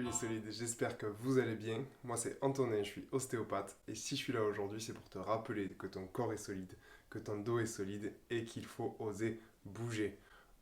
les solides, j'espère que vous allez bien. Moi c'est Antonin, je suis ostéopathe et si je suis là aujourd'hui c'est pour te rappeler que ton corps est solide, que ton dos est solide et qu'il faut oser bouger.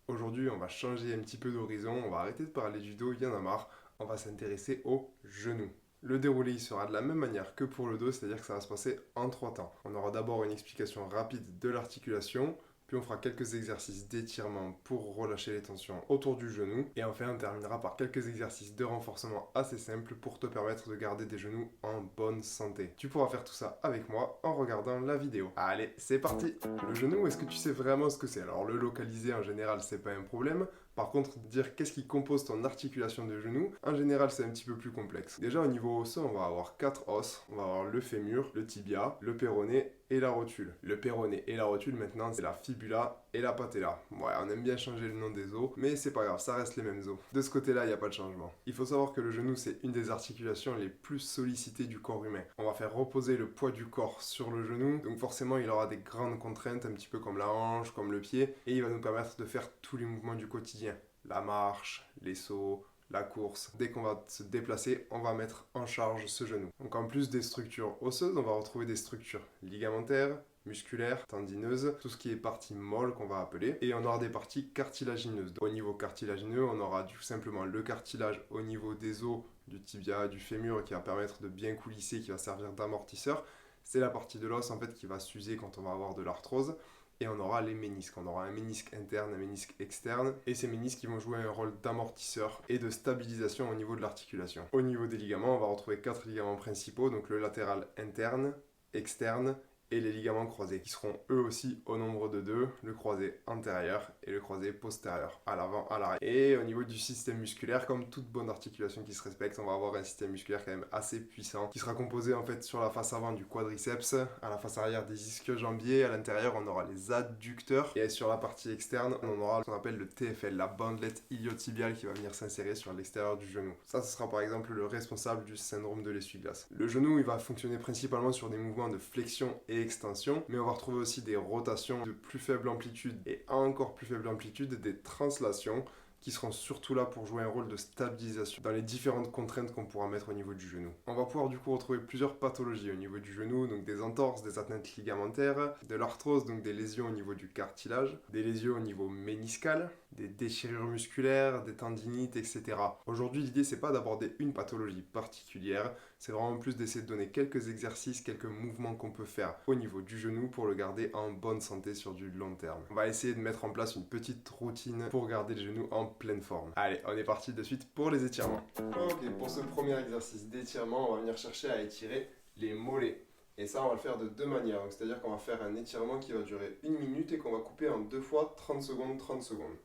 Aujourd'hui on va changer un petit peu d'horizon, on va arrêter de parler du dos, il y en a marre, on va s'intéresser aux genoux. Le déroulé il sera de la même manière que pour le dos, c'est-à-dire que ça va se passer en 3 temps. On aura d'abord une explication rapide de l'articulation, puis on fera quelques exercices d'étirement pour relâcher les tensions autour du genou. Et enfin, on terminera par quelques exercices de renforcement assez simples pour te permettre de garder des genoux en bonne santé. Tu pourras faire tout ça avec moi en regardant la vidéo. Allez, c'est parti! Le genou, est-ce que tu sais vraiment ce que c'est? Alors le localiser en général, c'est pas un problème. Par contre, dire qu'est-ce qui compose ton articulation de genou, en général, c'est un petit peu plus complexe. Déjà, au niveau osseux, on va avoir 4 os. On va avoir le fémur, le tibia, le péroné et la rotule. Le péroné et la rotule, maintenant, c'est la fibula et la patella. Ouais, on aime bien changer le nom des os, mais c'est pas grave, ça reste les mêmes os. De ce côté-là, il n'y a pas de changement. Il faut savoir que le genou, c'est une des articulations les plus sollicitées du corps humain. On va faire reposer le poids du corps sur le genou, donc forcément, il aura des grandes contraintes, un petit peu comme la hanche, comme le pied, et il va nous permettre de faire tous les mouvements du quotidien. La marche, les sauts, la course. Dès qu'on va se déplacer, on va mettre en charge ce genou. Donc en plus des structures osseuses, on va retrouver des structures ligamentaires, musculaires, tendineuses, tout ce qui est partie molle qu'on va appeler, et on aura des parties cartilagineuses. Au niveau cartilagineux, on aura tout simplement le cartilage au niveau des os, du tibia, du fémur, qui va permettre de bien coulisser, qui va servir d'amortisseur. C'est la partie de l'os en fait qui va s'user quand on va avoir de l'arthrose. Et on aura les ménisques. On aura un ménisque interne, un ménisque externe. Et ces ménisques qui vont jouer un rôle d'amortisseur et de stabilisation au niveau de l'articulation. Au niveau des ligaments, on va retrouver 4 ligaments principaux. Donc le latéral interne, externe et les ligaments croisés, qui seront eux aussi au nombre de 2, le croisé antérieur et le croisé postérieur, à l'avant, à l'arrière. Et au niveau du système musculaire, comme toute bonne articulation qui se respecte, on va avoir un système musculaire quand même assez puissant, qui sera composé en fait sur la face avant du quadriceps, à la face arrière des ischio-jambiers, à l'intérieur on aura les adducteurs, et sur la partie externe, on aura ce qu'on appelle le TFL, la bandelette iliotibiale qui va venir s'insérer sur l'extérieur du genou. Ça, ce sera par exemple le responsable du syndrome de l'essuie-glace. Le genou, il va fonctionner principalement sur des mouvements de flexion et extension, mais on va retrouver aussi des rotations de plus faible amplitude et à encore plus faible amplitude, des translations qui seront surtout là pour jouer un rôle de stabilisation dans les différentes contraintes qu'on pourra mettre au niveau du genou. On va pouvoir du coup retrouver plusieurs pathologies au niveau du genou, donc des entorses, des atteintes ligamentaires, de l'arthrose, donc des lésions au niveau du cartilage, des lésions au niveau méniscal, des déchirures musculaires, des tendinites, etc. Aujourd'hui, l'idée c'est pas d'aborder une pathologie particulière, c'est vraiment plus d'essayer de donner quelques exercices, quelques mouvements qu'on peut faire au niveau du genou pour le garder en bonne santé sur du long terme. On va essayer de mettre en place une petite routine pour garder le genou en pleine forme. Allez, on est parti de suite pour les étirements. Ok, pour ce premier exercice d'étirement, on va venir chercher à étirer les mollets. Et ça, on va le faire de 2 manières. Donc, c'est-à-dire qu'on va faire un étirement qui va durer 1 minute et qu'on va couper en 2 fois 30 secondes, 30 secondes.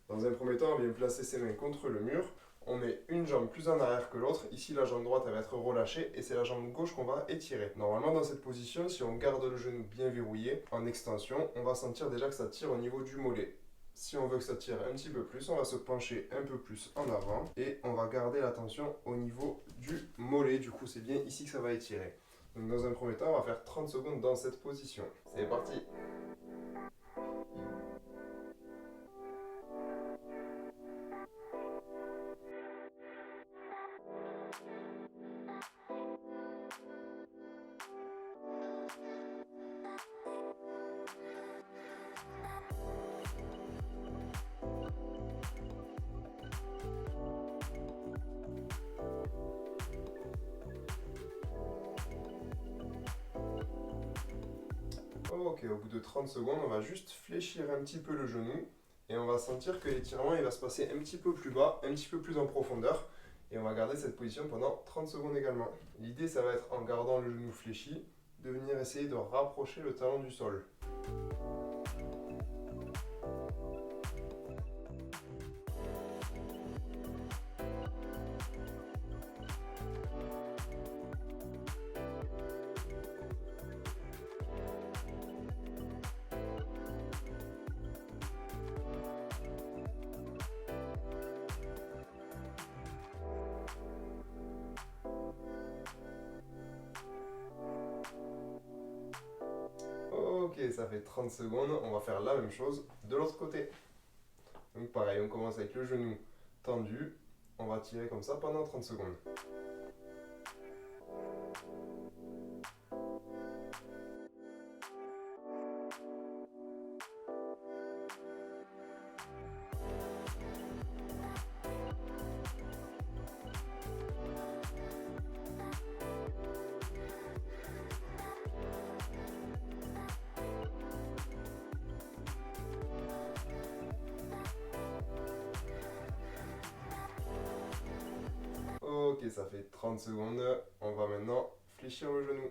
Dans un premier temps, on vient placer ses mains contre le mur. On met une jambe plus en arrière que l'autre. Ici, la jambe droite elle va être relâchée et c'est la jambe gauche qu'on va étirer. Normalement, dans cette position, si on garde le genou bien verrouillé en extension, on va sentir déjà que ça tire au niveau du mollet. Si on veut que ça tire un petit peu plus, on va se pencher un peu plus en avant et on va garder la tension au niveau du mollet. Du coup, c'est bien ici que ça va étirer. Donc, dans un premier temps, on va faire 30 secondes dans cette position. C'est parti! Ok, au bout de 30 secondes, on va juste fléchir un petit peu le genou et on va sentir que l'étirement il va se passer un petit peu plus bas, un petit peu plus en profondeur et on va garder cette position pendant 30 secondes également. L'idée, ça va être en gardant le genou fléchi, de venir essayer de rapprocher le talon du sol. Ok, ça fait 30 secondes, on va faire la même chose de l'autre côté. Donc pareil, on commence avec le genou tendu On va tirer comme ça pendant 30 secondes. Ok, ça fait 30 secondes. On va maintenant fléchir le genou.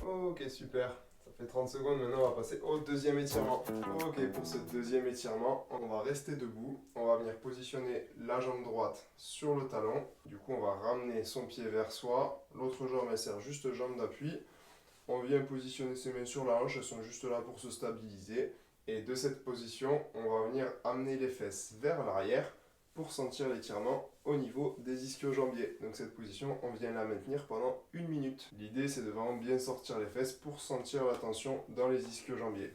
Ok, super. Ça fait 30 secondes. Maintenant, on va passer au deuxième étirement. Ok, pour ce deuxième étirement, on va rester debout. On va venir positionner la jambe droite sur le talon. Du coup, on va ramener son pied vers soi. L'autre jambe, elle sert juste jambe d'appui. On vient positionner ses mains sur la hanche. Elles sont juste là pour se stabiliser. Et de cette position, on va venir amener les fesses vers l'arrière pour sentir l'étirement au niveau des ischio-jambiers. Donc cette position, on vient la maintenir pendant 1 minute. L'idée, c'est de vraiment bien sortir les fesses pour sentir la tension dans les ischio-jambiers.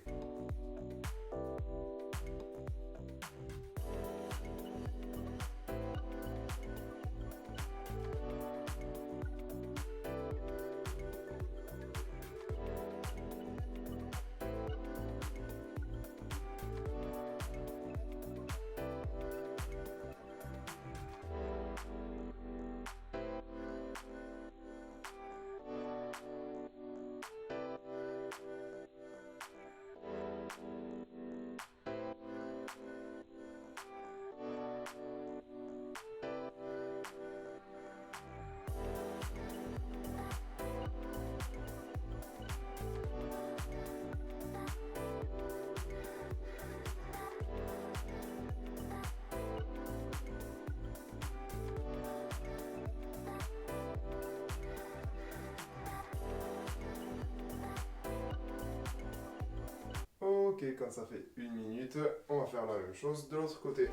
Ok, quand ça fait 1 minute, on va faire la même chose de l'autre côté.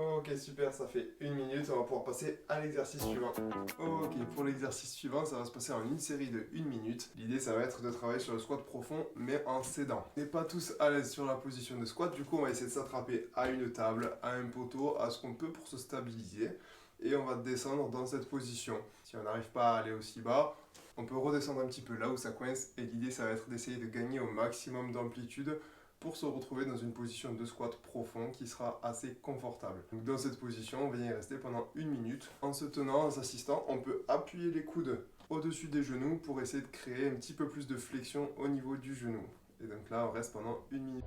Ok, super, ça fait 1 minute, on va pouvoir passer à l'exercice suivant. Ok, pour l'exercice suivant, ça va se passer en une série de 1 minute. L'idée, ça va être de travailler sur le squat profond, mais en s'aidant. On n'est pas tous à l'aise sur la position de squat, du coup, on va essayer de s'attraper à une table, à un poteau, à ce qu'on peut pour se stabiliser. Et on va descendre dans cette position. Si on n'arrive pas à aller aussi bas, on peut redescendre un petit peu là où ça coince. Et l'idée, ça va être d'essayer de gagner au maximum d'amplitude pour se retrouver dans une position de squat profond qui sera assez confortable. Donc dans cette position, on va y rester pendant 1 minute. En se tenant, en s'assistant, on peut appuyer les coudes au-dessus des genoux pour essayer de créer un petit peu plus de flexion au niveau du genou. Et donc là, on reste pendant 1 minute.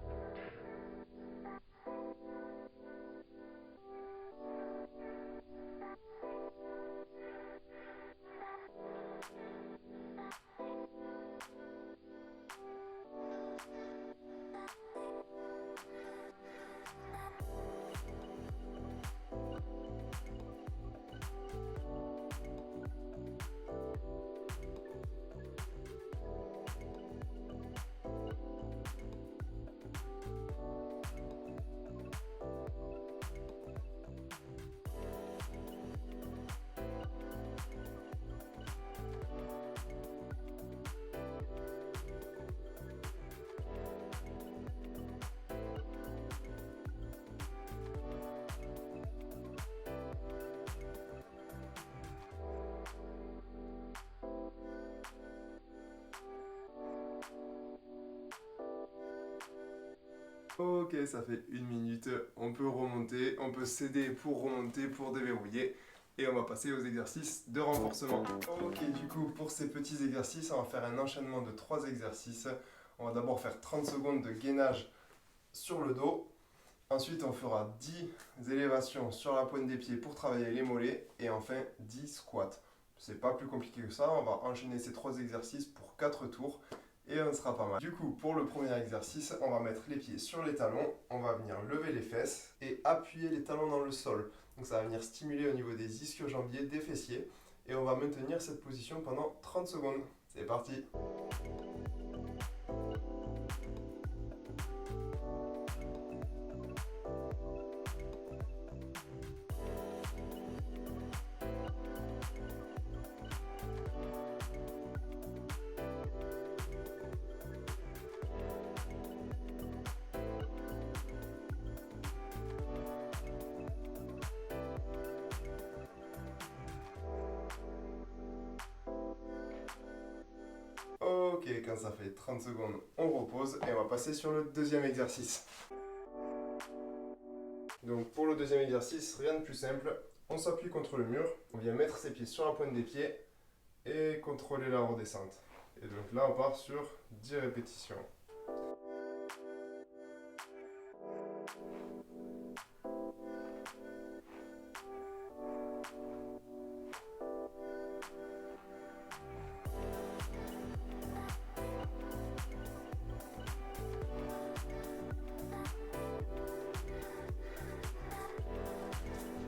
Ok, ça fait 1 minute. On peut remonter, on peut s'aider pour remonter, pour déverrouiller. Et on va passer aux exercices de renforcement. Ok, du coup, pour ces petits exercices, on va faire un enchaînement de 3 exercices. On va d'abord faire 30 secondes de gainage sur le dos. Ensuite, on fera 10 élévations sur la pointe des pieds pour travailler les mollets. Et enfin, 10 squats. C'est pas plus compliqué que ça. On va enchaîner ces 3 exercices pour 4 tours. Et on sera pas mal. Du coup, pour le premier exercice, on va mettre les pieds sur les talons. On va venir lever les fesses et appuyer les talons dans le sol. Donc ça va venir stimuler au niveau des ischio-jambiers, des fessiers. Et on va maintenir cette position pendant 30 secondes. C'est parti! Ok, quand ça fait 30 secondes, on repose et on va passer sur le deuxième exercice. Donc pour le deuxième exercice, rien de plus simple. On s'appuie contre le mur, on vient mettre ses pieds sur la pointe des pieds et contrôler la redescente. Et donc là, on part sur 10 répétitions.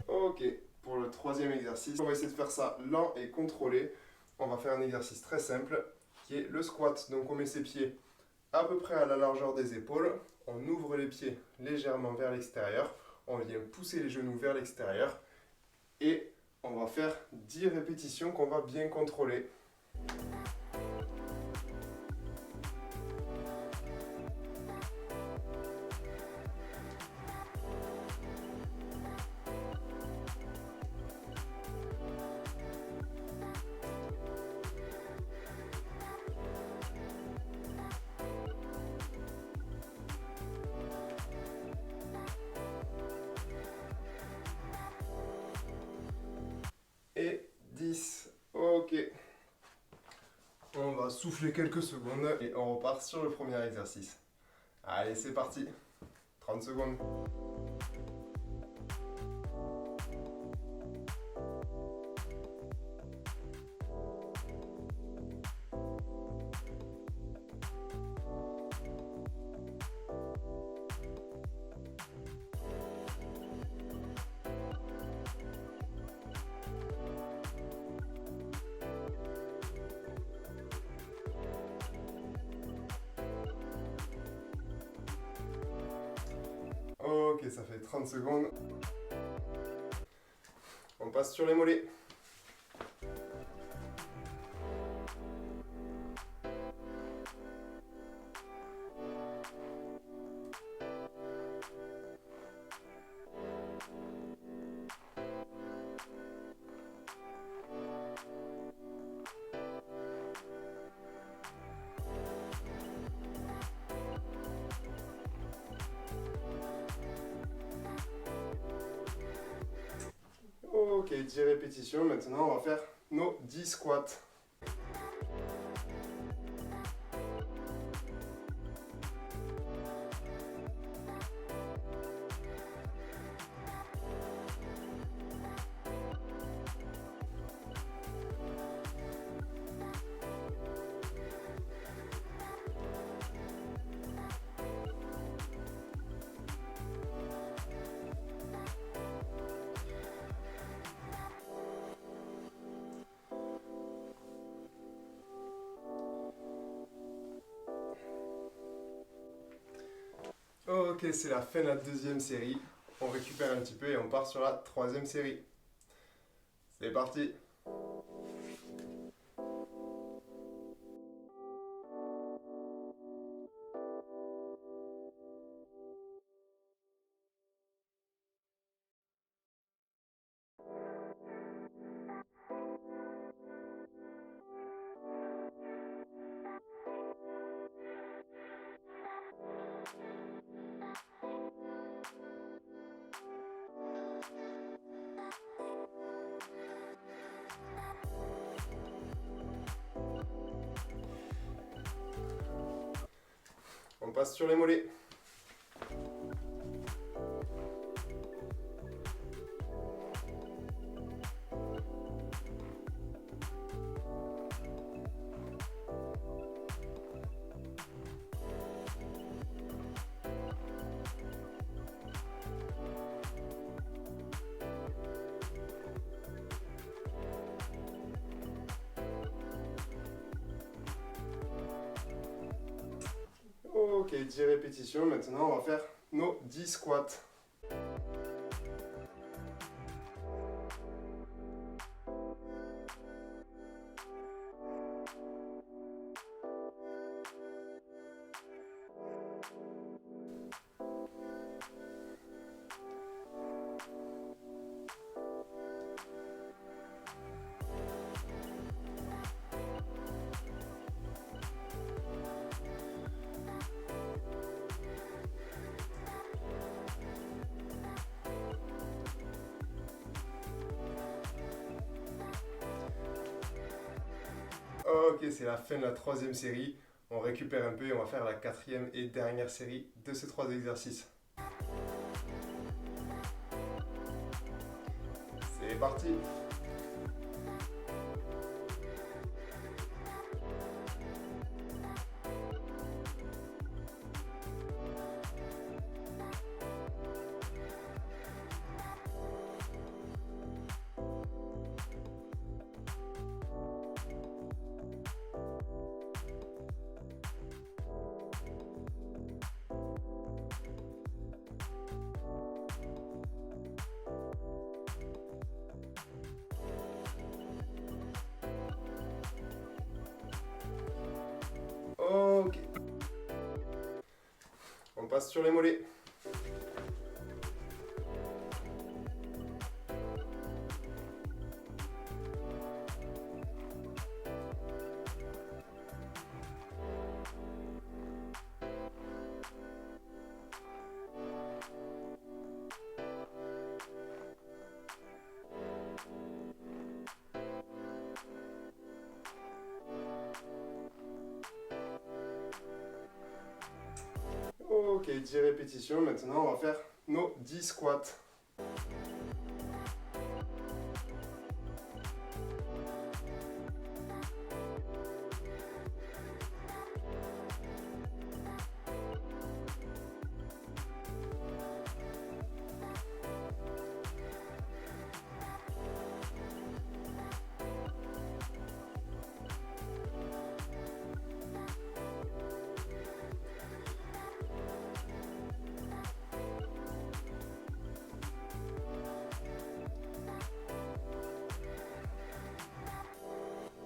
Ok, pour le troisième exercice, on va essayer de faire ça lent et contrôlé. On va faire un exercice très simple qui est le squat. Donc on met ses pieds à peu près à la largeur des épaules. On ouvre les pieds légèrement vers l'extérieur. On vient pousser les genoux vers l'extérieur. Et on va faire 10 répétitions qu'on va bien contrôler. Et 10. Ok. On va souffler quelques secondes et on repart sur le premier exercice. Allez, c'est parti. 30 secondes. Ok, ça fait 30 secondes. On passe sur les mollets. Ok, 10 répétitions. Maintenant, on va faire nos 10 squats. Ok, c'est la fin de la deuxième série. On récupère un petit peu et on part sur la troisième série. C'est parti! On passe sur les mollets. Ok, 10 répétitions. Maintenant, on va faire nos 10 squats. Ok, c'est la fin de la troisième série. On récupère un peu et on va faire la quatrième et dernière série de ces 3 exercices. C'est parti! Ok. On passe sur les mollets. Ok, 10 répétitions. Maintenant, on va faire nos 10 squats.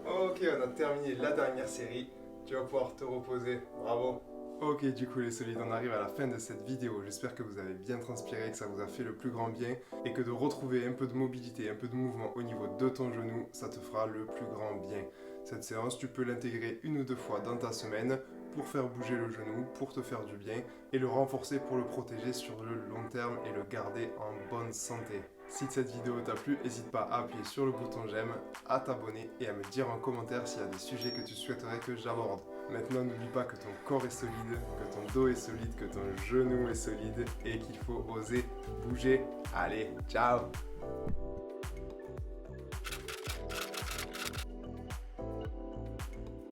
Ok, on a terminé la dernière série. Tu vas pouvoir te reposer. Bravo. Ok, du coup les solides, on arrive à la fin de cette vidéo. J'espère que vous avez bien transpiré, que ça vous a fait le plus grand bien et que de retrouver un peu de mobilité, un peu de mouvement au niveau de ton genou, ça te fera le plus grand bien. Cette séance, tu peux l'intégrer 1 ou 2 fois dans ta semaine pour faire bouger le genou, pour te faire du bien et le renforcer pour le protéger sur le long terme et le garder en bonne santé. Si cette vidéo t'a plu, n'hésite pas à appuyer sur le bouton j'aime, à t'abonner et à me dire en commentaire s'il y a des sujets que tu souhaiterais que j'aborde. Maintenant, n'oublie pas que ton corps est solide, que ton dos est solide, que ton genou est solide et qu'il faut oser bouger. Allez, ciao!